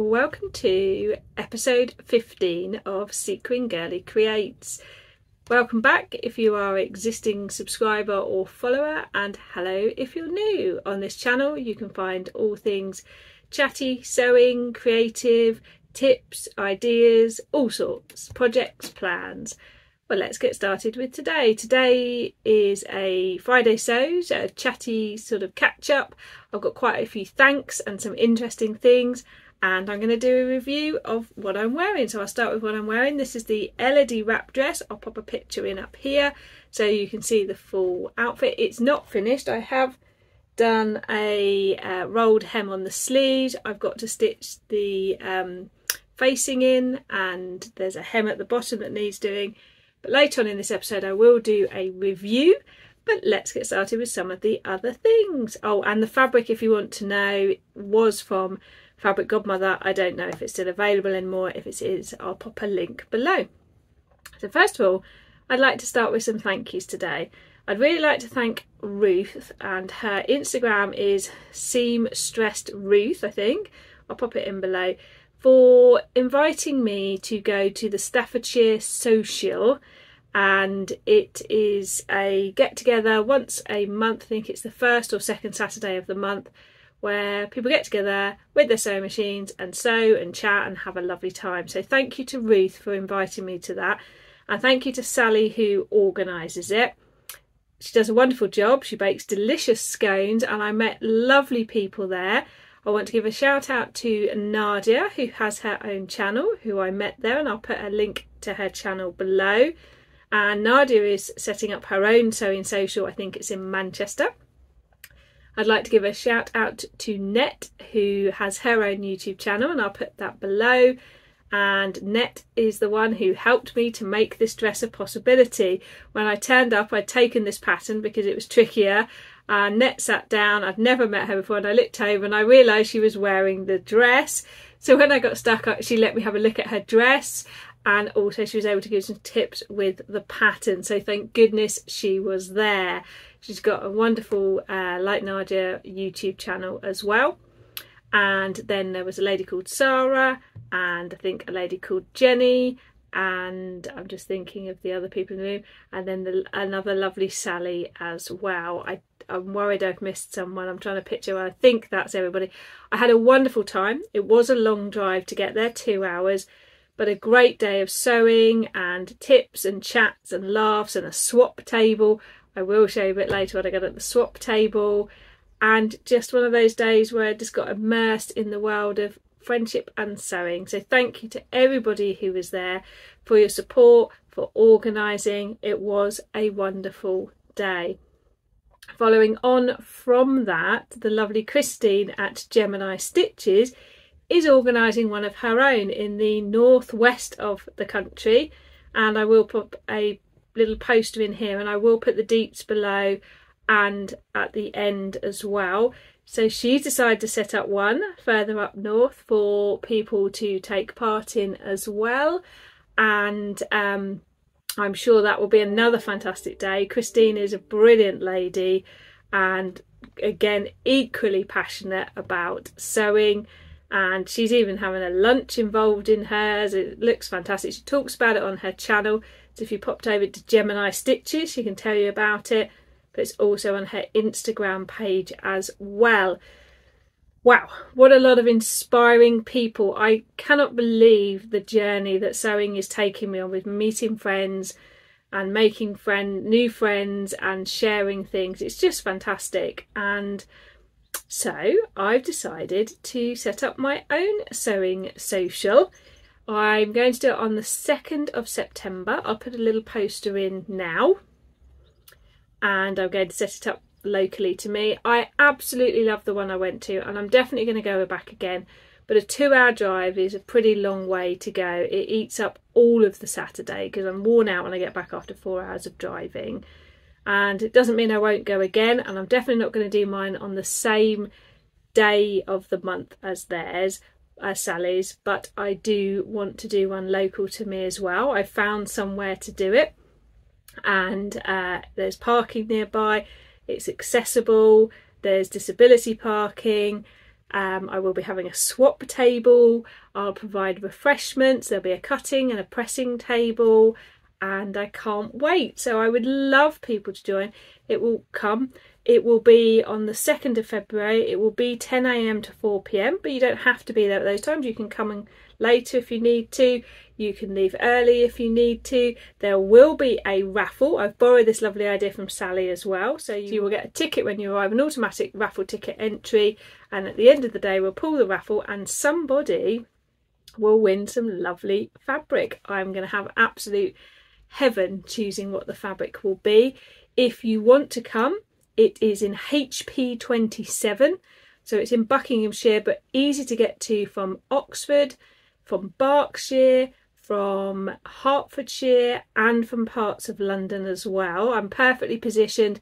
welcome to episode 15 of Sequin Girly Creates. Welcome back if you are an existing subscriber or follower, and hello if you're new. On this channel you can find all things chatty, sewing, creative, tips, ideas, all sorts, projects, plans. Well, let's get started with today. Today is a Friday Sews, a chatty sort of catch up. I've got quite a few thanks and some interesting things, and I'm going to do a review of what I'm wearing. So I'll start with what I'm wearing. This is the Elodie Wrap dress. I'll pop a picture in up here so you can see the full outfit. It's not finished. I have done a rolled hem on the sleeves. I've got to stitch the facing in, and there's a hem at the bottom that needs doing. But later on in this episode I will do a review, but let's get started with some of the other things. Oh, and the fabric, if you want to know, was from Fabric Godmother. I don't know if it's still available anymore. If it is, I'll pop a link below. So first of all, I'd like to start with some thank yous today. I'd really like to thank Ruth, and her Instagram is seam.stressed.ruth, I think. I'll pop it in below, for inviting me to go to the Staffordshire Sewcial, and it is a get-together once a month. I think it's the first or second Saturday of the month, where people get together with their sewing machines and sew and chat and have a lovely time. So thank you to Ruth for inviting me to that, and thank you to Sally who organises it. She does a wonderful job. She bakes delicious scones, and I met lovely people there. I want to give a shout out to Nadia, who has her own channel, who I met there, and I'll put a link to her channel below. And Nadia is setting up her own sewing social. I think it's in Manchester. I'd like to give a shout out to Net, who has her own YouTube channel, and I'll put that below. And Net is the one who helped me to make this dress a possibility. When I turned up, I'd taken this pattern because it was trickier. And Net sat down. I'd never met her before, and I looked over and I realised she was wearing the dress. So when I got stuck, she let me have a look at her dress, and also she was able to give some tips with the pattern. So thank goodness she was there. She's got a wonderful, like Nadia, YouTube channel as well. And then there was a lady called Sarah, and I think a lady called Jenny, and I'm just thinking of the other people in the room, and then another lovely Sally as well. I'm worried I've missed someone. I'm trying to picture. I think that's everybody. I had a wonderful time. It was a long drive to get there, 2 hours, but a great day of sewing and tips and chats and laughs and a swap table. I will show you a bit later what I got at the swap table, and just one of those days where I just got immersed in the world of friendship and sewing. So thank you to everybody who was there for your support, for organising. It was a wonderful day. Following on from that, the lovely Christine at Gemini Stitches is organising one of her own in the northwest of the country, and I will put a little poster in here, and I will put the deets below and at the end as well. So she's decided to set up one further up north for people to take part in as well, and I'm sure that will be another fantastic day. Christine is a brilliant lady, and again equally passionate about sewing, and she's even having a lunch involved in hers. It looks fantastic. She talks about it on her channel, so if you popped over to Gemini Stitches she can tell you about it, but it's also on her Instagram page as well. Wow, what a lot of inspiring people. I cannot believe the journey that sewing is taking me on, with meeting friends and making new friends and sharing things. It's just fantastic. And so I've decided to set up my own sewing social. I'm going to do it on the 2nd of September. I'll put a little poster in now, and I'm going to set it up locally to me. I absolutely love the one I went to, and I'm definitely going to go back again, but a 2-hour drive is a pretty long way to go. It eats up all of the Saturday because I'm worn out when I get back after 4 hours of driving, and it doesn't mean I won't go again, and I'm definitely not going to do mine on the same day of the month as theirs, as Sally's, but I do want to do one local to me as well. I found somewhere to do it, and there's parking nearby. It's accessible, there's disability parking, I will be having a swap table. I'll provide refreshments. There'll be a cutting and a pressing table, and I can't wait. So I would love people to join. It will be on the 2nd of February. It will be 10 AM to 4 PM, but you don't have to be there at those times. You can come in later if you need to. You can leave early if you need to. There will be a raffle. I've borrowed this lovely idea from Sally as well. So you will get a ticket when you arrive, an automatic raffle ticket entry. And at the end of the day, we'll pull the raffle and somebody will win some lovely fabric. I'm going to have absolute heaven choosing what the fabric will be. If you want to come, it is in HP 27. So it's in Buckinghamshire, but easy to get to from Oxford, from Berkshire, from Hertfordshire, and from parts of London as well. I'm perfectly positioned,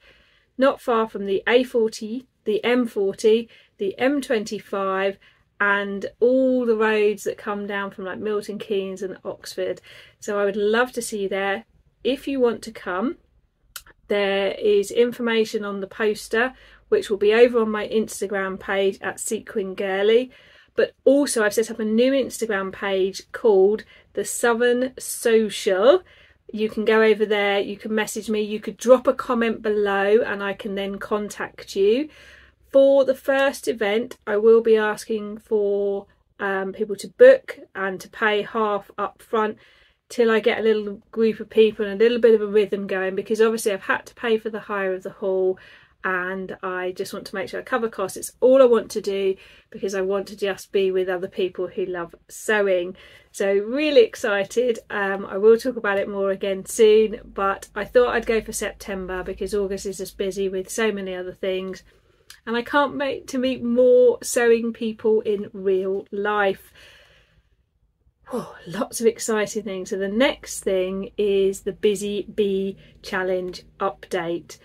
not far from the A40, the M40, the M25, and all the roads that come down from like Milton Keynes and Oxford. So I would love to see you there. If you want to come, there is information on the poster, which will be over on my Instagram page at Sequin Girly. But also I've set up a new Instagram page called the Staffordshire Sewcial. You can go over there, you can message me, you could drop a comment below and I can then contact you. For the first event, I will be asking for people to book and to pay half up front till I get a little group of people and a little bit of a rhythm going, because obviously I've had to pay for the hire of the hall and I just want to make sure I cover costs. It's all I want to do because I want to just be with other people who love sewing. So really excited. I will talk about it more again soon, but I thought I'd go for September because August is just busy with so many other things. And I can't wait to meet more sewing people in real life. Oh, lots of exciting things. So the next thing is the Busy Bee Challenge update.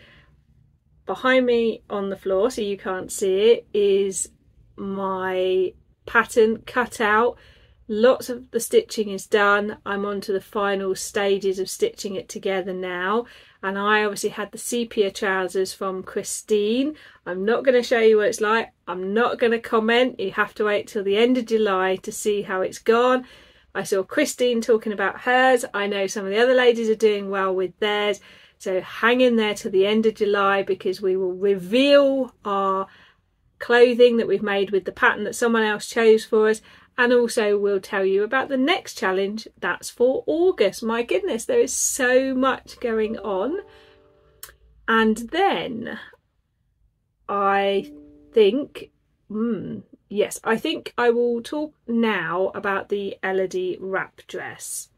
Behind me on the floor, so you can't see it, is my pattern cut out. Lots of the stitching is done. I'm on to the final stages of stitching it together now. And I obviously had the sepia trousers from Christine. I'm not going to show you what it's like. I'm not going to comment. You have to wait till the end of July to see how it's gone. I saw Christine talking about hers. I know some of the other ladies are doing well with theirs. So hang in there till the end of July because we will reveal our clothing that we've made with the pattern that someone else chose for us. And also we'll tell you about the next challenge that's for August. My goodness, there is so much going on. And then I think, yes, I think I will talk now about the Elodie Wrap dress.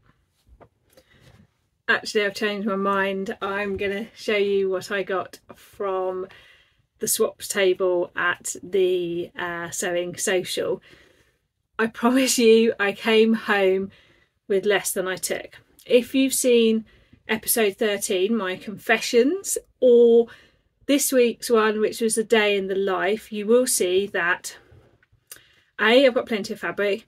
Actually, I've changed my mind. I'm going to show you what I got from the swaps table at the Sewing Social. I promise you, I came home with less than I took. If you've seen episode 13, my confessions, or this week's one, which was a day in the life, you will see that A, I've got plenty of fabric,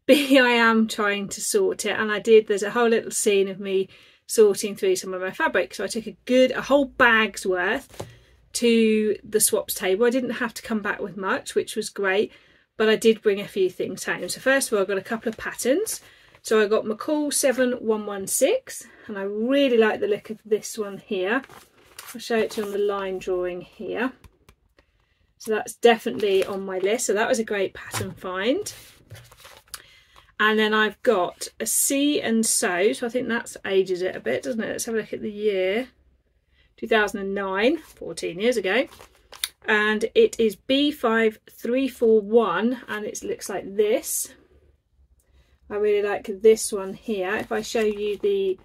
B, I am trying to sort it, and I did. There's a whole little scene of me sorting through some of my fabric. So I took a whole bag's worth to the swaps table. I didn't have to come back with much, which was great, but I did bring a few things home. So first of all, I got a couple of patterns. So I got McCall 7116, and I really like the look of this one here. I'll show it to you on the line drawing here. So that's definitely on my list. So that was a great pattern find. And then I've got a See and Sew, so I think that's ages it a bit, doesn't it? Let's have a look at the year. 2009, 14 years ago. And it is B5341, and it looks like this. I really like this one here. If I show you the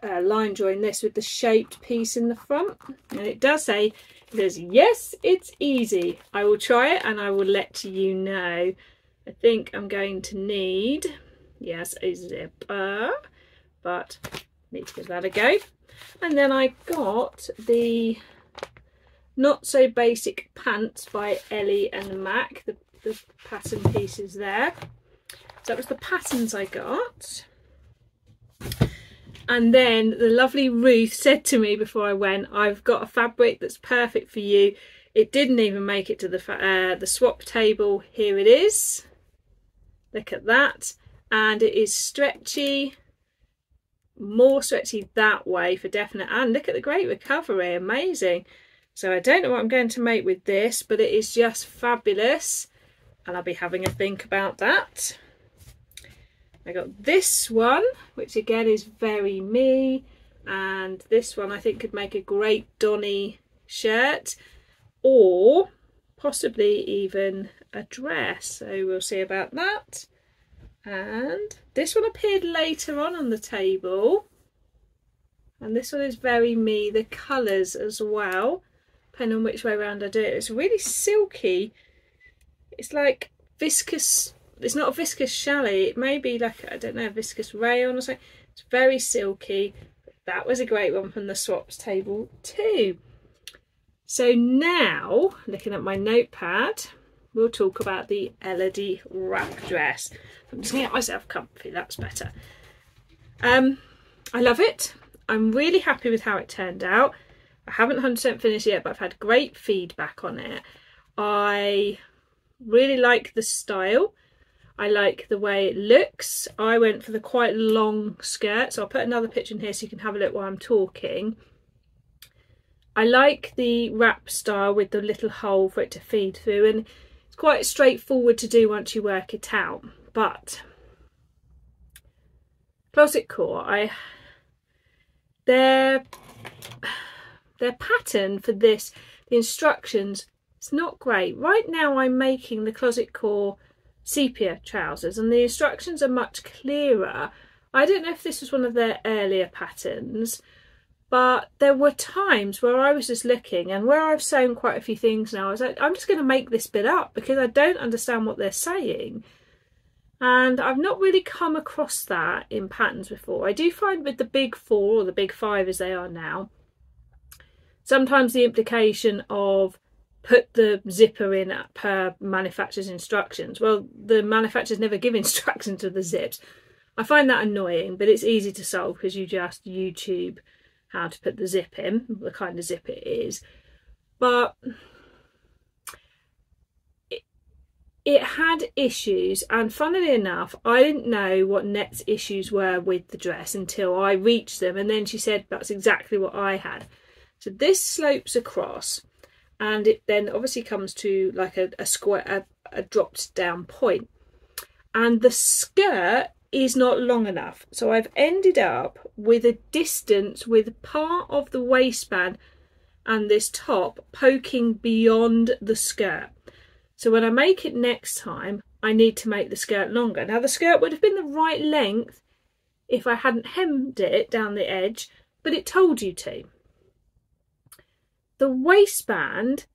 line drawing this with the shaped piece in the front, and it does say, it says, yes, it's easy. I will try it and I will let you know. I think I'm going to need, yes, a zipper, but need to give that a go. And then I got the Not So Basic Pants by Ellie and Mac, the pattern pieces there. So that was the patterns I got. And then the lovely Ruth said to me before I went, I've got a fabric that's perfect for you. It didn't even make it to the swap table. Here it is. Look at that. And it is stretchy, more stretchy that way for definite. And look at the great recovery, amazing. So I don't know what I'm going to make with this, but it is just fabulous. And I'll be having a think about that. I got this one, which again is very me. And this one I think could make a great Donny shirt, or possibly even a dress. So we'll see about that. And this one appeared later on the table. And this one is very me, the colours as well, depending on which way around I do it. It's really silky. It's like viscous. It's not a viscous chalet. It may be like, I don't know, viscous rayon or something. It's very silky. That was a great one from the swaps table too. So now, looking at my notepad, we'll talk about the Elodie Wrap dress. I'm just going to get myself comfy, that's better. I love it. I'm really happy with how it turned out. I haven't 100% finished yet, but I've had great feedback on it. I really like the style. I like the way it looks. I went for the quite long skirt, so I'll put another picture in here so you can have a look while I'm talking. I like the wrap style with the little hole for it to feed through, and it's quite straightforward to do once you work it out. But Closet Core, their pattern for this, the instructions, it's not great. Right now I'm making the Closet Core sepia trousers and the instructions are much clearer. I don't know if this was one of their earlier patterns, but there were times where I was just looking, and where I've sewn quite a few things now, I was like, I'm just going to make this bit up because I don't understand what they're saying. And I've not really come across that in patterns before. I do find with the big 4 or the big 5 as they are now, sometimes the implication of put the zipper in per manufacturer's instructions. Well, the manufacturers never give instructions to the zips. I find that annoying, but it's easy to solve because you just YouTube how to put the zip in, the kind of zip it is. But it had issues, and funnily enough, I didn't know what Net's issues were with the dress until I reached them, and then she said that's exactly what I had. So this slopes across, and it then obviously comes to like a square, a dropped down point, and the skirt is not long enough. So I've ended up with a distance with part of the waistband and this top poking beyond the skirt. So when I make it next time, I need to make the skirt longer. Now the skirt would have been the right length if I hadn't hemmed it down the edge, but it told you to. The waistband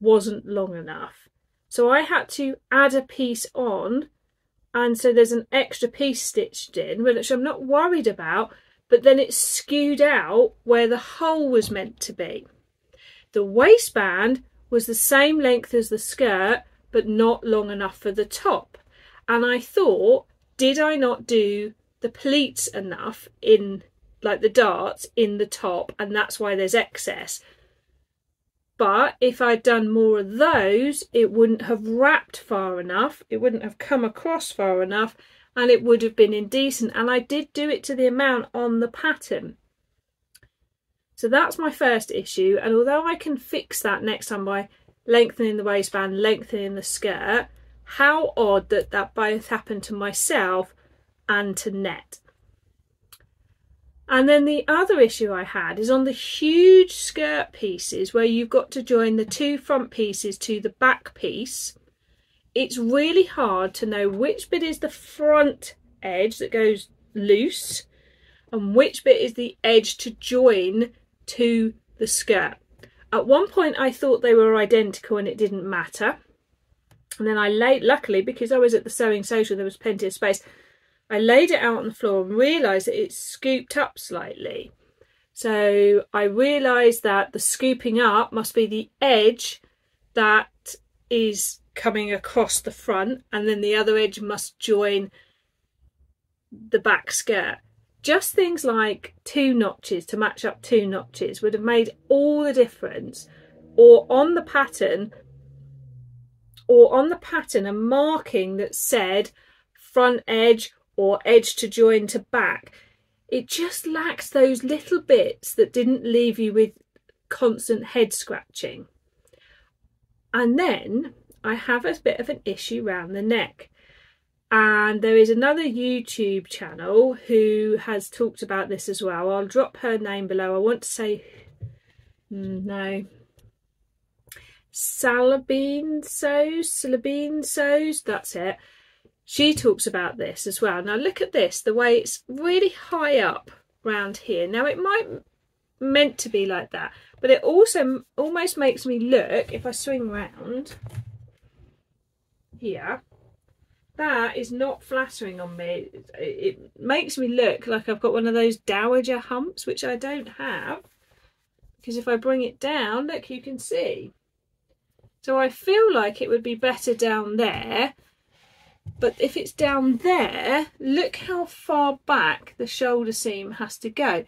wasn't long enough, so I had to add a piece on, and so there's an extra piece stitched in, which I'm not worried about, but then it's skewed out where the hole was meant to be. The waistband was the same length as the skirt, but not long enough for the top. And I thought, did I not do the pleats enough in, like the darts, in the top, and that's why there's excess. But if I'd done more of those, it wouldn't have wrapped far enough, it wouldn't have come across far enough, and it would have been indecent. And I did do it to the amount on the pattern. So that's my first issue, and although I can fix that next time by lengthening the waistband, lengthening the skirt, how odd that that both happened to myself and to Net. And then the other issue I had is on the huge skirt pieces where you've got to join the 2 front pieces to the back piece. It's really hard to know which bit is the front edge that goes loose and which bit is the edge to join to the skirt. At one point I thought they were identical and it didn't matter. And then I luckily, because I was at the Sewing Social, there was plenty of space, I laid it out on the floor and realised that it's scooped up slightly. So I realised that the scooping up must be the edge that is coming across the front, and then the other edge must join the back skirt. just things like 2 notches to match up 2 notches would have made all the difference. Or on the pattern a marking that said front edge or edge to join to back. It just lacks those little bits that didn't leave you with constant head scratching. And then I have a bit of an issue around the neck. And there is another YouTube channel who has talked about this as well. I'll drop her name below. I want to say, no, Salabine Sews, that's it. She talks about this as well. Now look at this, the way it's really high up round here. Now it might meant to be like that, but it also almost makes me look, if I swing round here, that is not flattering on me. It makes me look like I've got one of those dowager humps, which I don't have, because if I bring it down, look, you can see. So I feel like it would be better down there, but if it's down there, look how far back the shoulder seam has to go.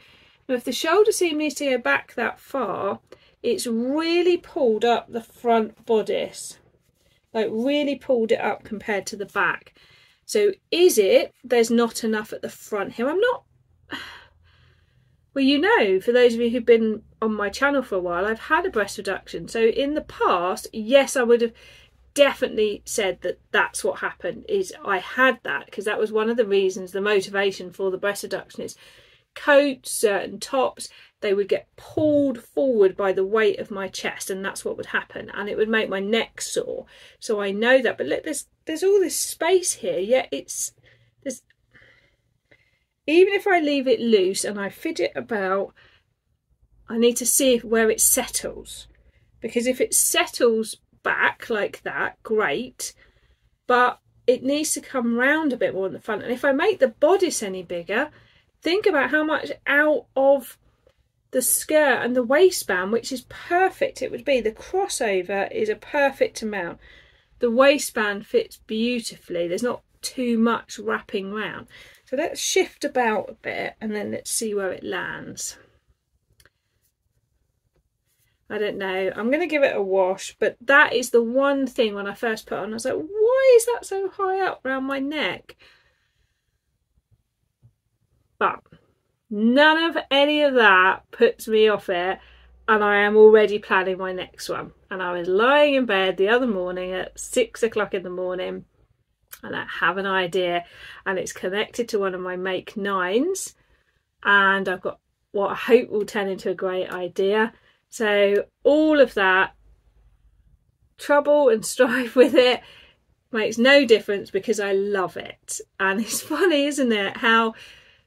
Now, if the shoulder seam needs to go back that far, it's really pulled up the front bodice, like really pulled it up compared to the back. So is it there's not enough at the front here? I'm not, well, you know, for those of you who've been on my channel for a while, I've had a breast reduction. So in the past, yes, I would have definitely said that that's what happened, is I had that, because that was one of the reasons, the motivation for the breast reduction is coats, certain tops, they would get pulled forward by the weight of my chest, and that's what would happen, and it would make my neck sore. So I know that. But look, there's all this space here, yet there's, even if I leave it loose and I fidget about, I need to see where it settles, because if it settles back like that, great, but it needs to come round a bit more in the front. And if I make the bodice any bigger, think about how much out of the skirt and the waistband, which is perfect, it would be. The crossover is a perfect amount. The waistband fits beautifully. There's not too much wrapping round. So let's shift about a bit and then let's see where it lands. I don't know. I'm going to give it a wash, but that is the one thing when I first put it on, I was like, why is that so high up around my neck? But none of any of that puts me off it, and I am already planning my next one. And I was lying in bed the other morning at 6 o'clock in the morning, and I have an idea, and it's connected to one of my make 9s, and I've got what I hope will turn into a great idea. So all of that trouble and strife with it makes no difference, because I love it. And it's funny, isn't it, how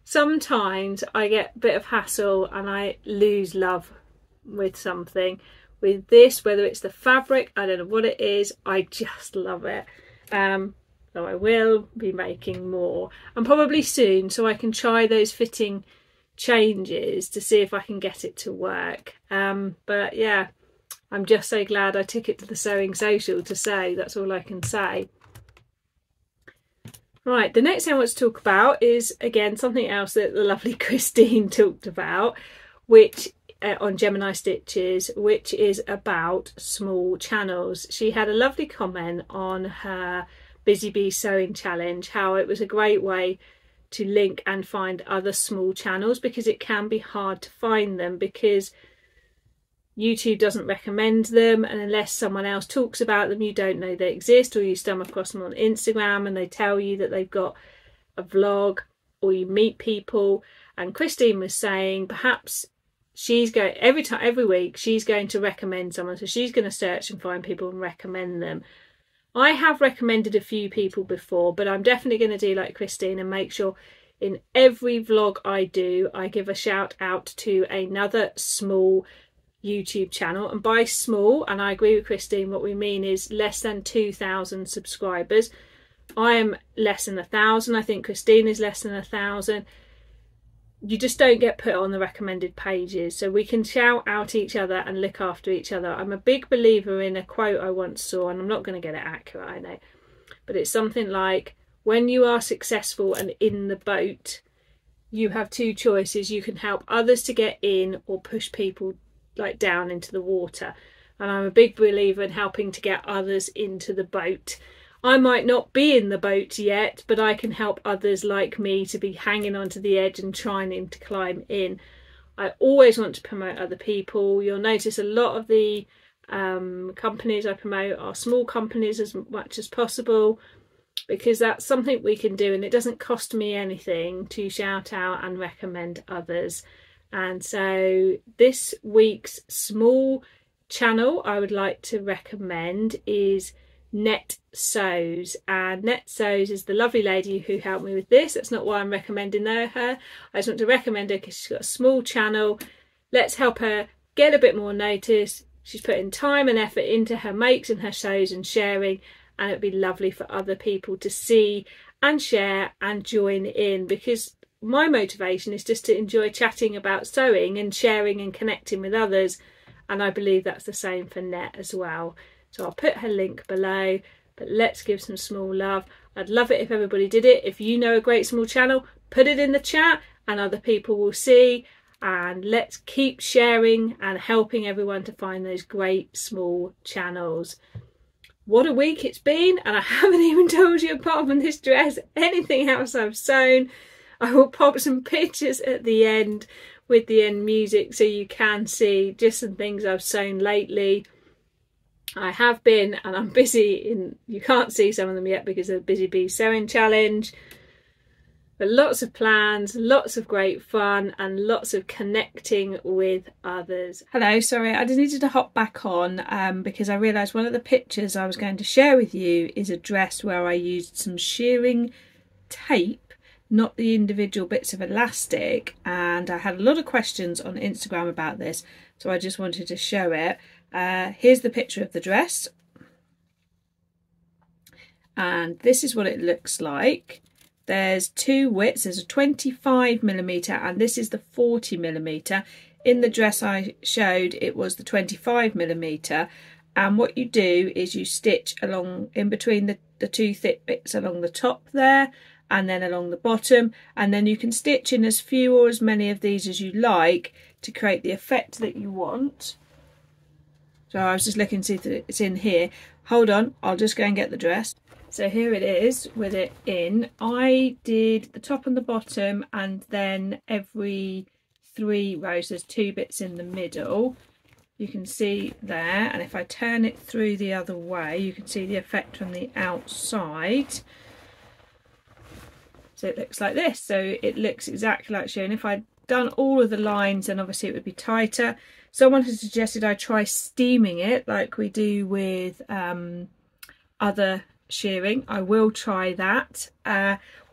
sometimes I get a bit of hassle and I lose love with something. With this, whether it's the fabric, I don't know what it is, I just love it. So I will be making more, and probably soon, so I can try those fitting changes to see if I can get it to work. But yeah, I'm just so glad I took it to the Sewing Social to say. That's all I can say. Right, the next thing I want to talk about is, again, something else that the lovely Christine talked about, which on Gemini Stitches, which is about small channels. She had a lovely comment on her Busy Bee Sewing Challenge, how it was a great way to link and find other small channels, because it can be hard to find them because YouTube doesn't recommend them, and unless someone else talks about them, you don't know they exist, or you stumble across them on Instagram and they tell you that they've got a vlog, or you meet people. And Christine was saying perhaps she's going every week she's going to recommend someone, so she's going to search and find people and recommend them. I have recommended a few people before, but I'm definitely going to do like Christine and make sure in every vlog I do, I give a shout out to another small YouTube channel. And by small, and I agree with Christine, what we mean is less than 2,000 subscribers. I am less than 1,000. I think Christine is less than 1,000. You just don't get put on the recommended pages, so we can shout out each other and look after each other. I'm a big believer in a quote I once saw, and I'm not going to get it accurate, I know, but it's something like, when you are successful and in the boat, you have two choices. You can help others to get in or push people like down into the water. And I'm a big believer in helping to get others into the boat. I might not be in the boat yet, but I can help others like me to be hanging onto the edge and trying to climb in. I always want to promote other people. You'll notice a lot of the companies I promote are small companies as much as possible, because that's something we can do, and it doesn't cost me anything to shout out and recommend others. And so this week's small channel I would like to recommend is Net Sews, and Net Sews is the lovely lady who helped me with this. That's not why I'm recommending her. I just want to recommend her because she's got a small channel. Let's help her get a bit more notice. She's putting time and effort into her makes and her sews and sharing, and it'd be lovely for other people to see and share and join in, because my motivation is just to enjoy chatting about sewing and sharing and connecting with others, and I believe that's the same for Net as well. So I'll put her link below, but let's give some small love. I'd love it if everybody did it. If you know a great small channel, put it in the chat and other people will see. And let's keep sharing and helping everyone to find those great small channels. What a week it's been, and I haven't even told you, apart from this dress, anything else I've sewn. I will pop some pictures at the end with the end music so you can see just some things I've sewn lately. I have been, and I'm busy you can't see some of them yet because of the Busy Bee Sewing Challenge, but lots of plans, lots of great fun, and lots of connecting with others. Hello, sorry, I just needed to hop back on because I realised one of the pictures I was going to share with you is a dress where I used some shearing tape, not the individual bits of elastic, and I had a lot of questions on Instagram about this, so I just wanted to show it. Here's the picture of the dress, and this is what it looks like. There's two widths. There's a 25mm and this is the 40mm. In the dress I showed, it was the 25mm, and what you do is you stitch along in between the two thick bits along the top there and then along the bottom, and then you can stitch in as few or as many of these as you like to create the effect that you want. So I was just looking to see if it's in here. Hold on, I'll just go and get the dress. So here it is with it in. I did the top and the bottom, and then every 3 rows there's 2 bits in the middle. You can see there, and if I turn it through the other way, you can see the effect from the outside. So it looks like this. So it looks exactly like shown. If I'd done all of the lines, then obviously it would be tighter. Someone has suggested I try steaming it like we do with other shearing. I will try that.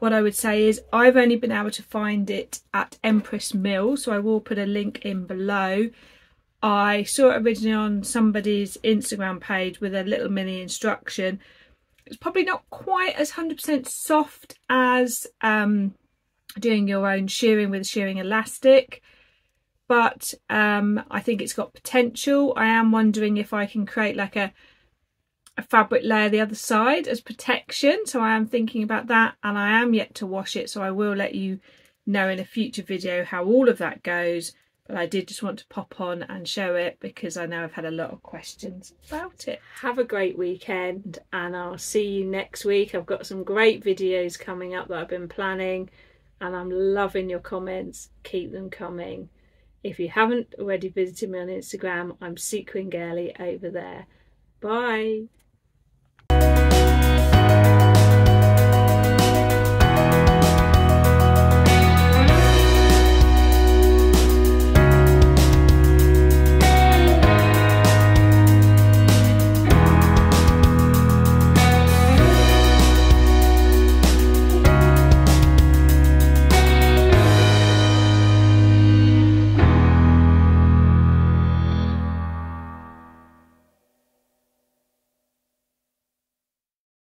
What I would say is I've only been able to find it at Empress Mill, so I will put a link in below. I saw it originally on somebody's Instagram page with a little mini instruction. It's probably not quite as 100% soft as doing your own shearing with shearing elastic, but I think it's got potential. I am wondering if I can create like a fabric layer the other side as protection, so I am thinking about that, and I am yet to wash it, so I will let you know in a future video how all of that goes. But I did just want to pop on and show it because I know I've had a lot of questions about it. Have a great weekend, and I'll see you next week. I've got some great videos coming up that I've been planning, and I'm loving your comments. Keep them coming. If you haven't already visited me on Instagram, I'm sequin girly over there. Bye.